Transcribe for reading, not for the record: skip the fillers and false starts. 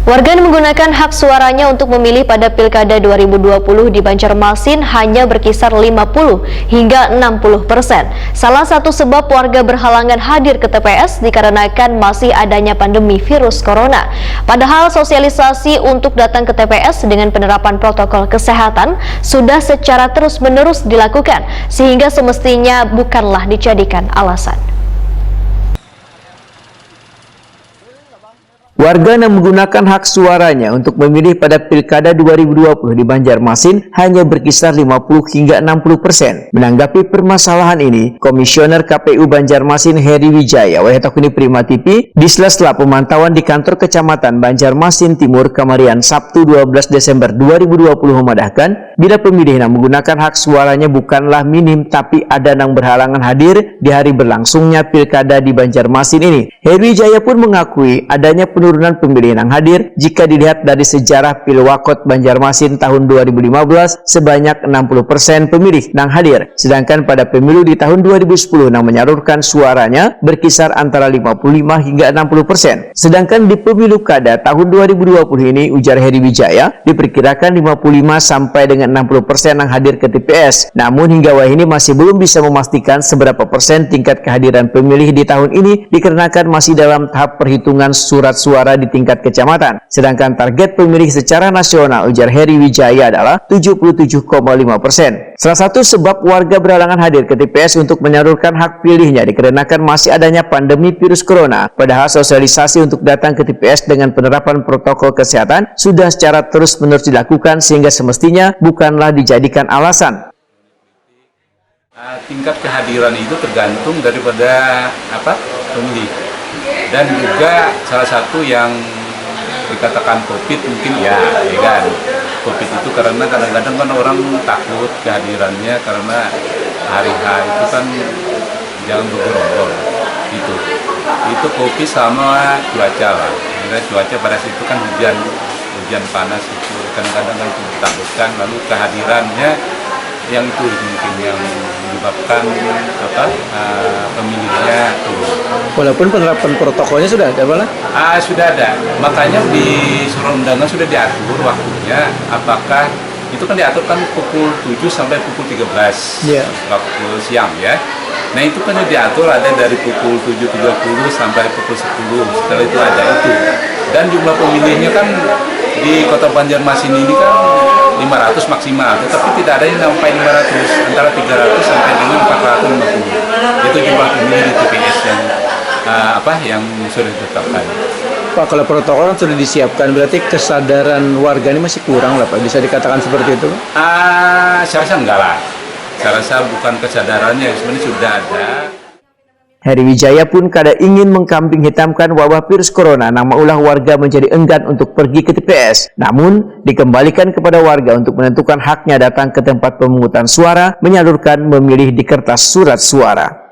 Warga yang menggunakan hak suaranya untuk memilih pada Pilkada 2020 di Banjarmasin hanya berkisar 50 hingga 60%. Salah satu sebab warga berhalangan hadir ke TPS dikarenakan masih adanya pandemi virus corona. Padahal sosialisasi untuk datang ke TPS dengan penerapan protokol kesehatan sudah secara terus-menerus dilakukan, sehingga semestinya bukanlah dijadikan alasan. Warga yang menggunakan hak suaranya untuk memilih pada Pilkada 2020 di Banjarmasin hanya berkisar 50 hingga 60%. Menanggapi permasalahan ini, Komisioner KPU Banjarmasin Heri Wijaya Wahetakuni Prima TV di sela-sela pemantauan di kantor Kecamatan Banjarmasin Timur Kamarian Sabtu 12 Desember 2020 memadahkan, bila pemilih yang menggunakan hak suaranya bukanlah minim tapi ada yang berhalangan hadir di hari berlangsungnya Pilkada di Banjarmasin ini. Heri Wijaya pun mengakui adanya penurunan pemilih yang hadir jika dilihat dari sejarah Pilwakot Banjarmasin tahun 2015 sebanyak 60% pemilih yang hadir, sedangkan pada pemilu di tahun 2010 yang menyalurkan suaranya berkisar antara 55 hingga 60%. Sedangkan di pemilu kada tahun 2020 ini, ujar Heri Wijaya, diperkirakan 55 sampai dengan 60% yang hadir ke TPS. Namun hingga wah ini masih belum bisa memastikan seberapa persen tingkat kehadiran pemilih di tahun ini dikarenakan masih dalam tahap perhitungan surat suara di tingkat kecamatan. Sedangkan target pemilih secara nasional, ujar Heri Wijaya, adalah 77,5%. Salah satu sebab warga berhalangan hadir ke TPS untuk menyalurkan hak pilihnya dikarenakan masih adanya pandemi virus corona. Padahal sosialisasi untuk datang ke TPS dengan penerapan protokol kesehatan sudah secara terus-menerus dilakukan, sehingga semestinya bukanlah dijadikan alasan. Tingkat kehadiran itu tergantung daripada pemilih, dan juga salah satu yang dikatakan COVID mungkin ya kan, COVID itu karena kadang-kadang kan orang takut kehadirannya karena hari itu kan jangan bergerombol gitu. Itu COVID sama cuaca lah, karena cuaca pada situ kan hujan panas itu kadang-kadang kan itu ditakutkan, lalu kehadirannya yang itu mungkin yang menyebabkan pemilihnya turun. Walaupun penerapan protokolnya sudah ada, malah? Sudah ada. Makanya di surat undangan sudah diatur waktunya. Apakah itu kan diatur kan pukul 7 sampai pukul 13 waktu siang ya. Nah itu kan diatur ada dari pukul 7.30 sampai pukul 10. Setelah itu ada itu. Dan jumlah pemilihnya kan di Kota Banjarmasin ini kan 500 maksimal, tetapi tidak ada yang sampai 500, antara 300 sampai dengan 450. Itu jumlah pemilih di TPS yang sudah ditetapkan. Pak, kalau protokol sudah disiapkan, berarti kesadaran warga ini masih kurang lah Pak, bisa dikatakan seperti itu? Saya rasa enggak lah. Saya rasa bukan kesadarannya, sebenarnya sudah ada. Heri Wijaya pun kada ingin mengkambing hitamkan wabah virus corona yang maulah warga menjadi enggan untuk pergi ke TPS. Namun, dikembalikan kepada warga untuk menentukan haknya datang ke tempat pemungutan suara, menyalurkan memilih di kertas surat suara.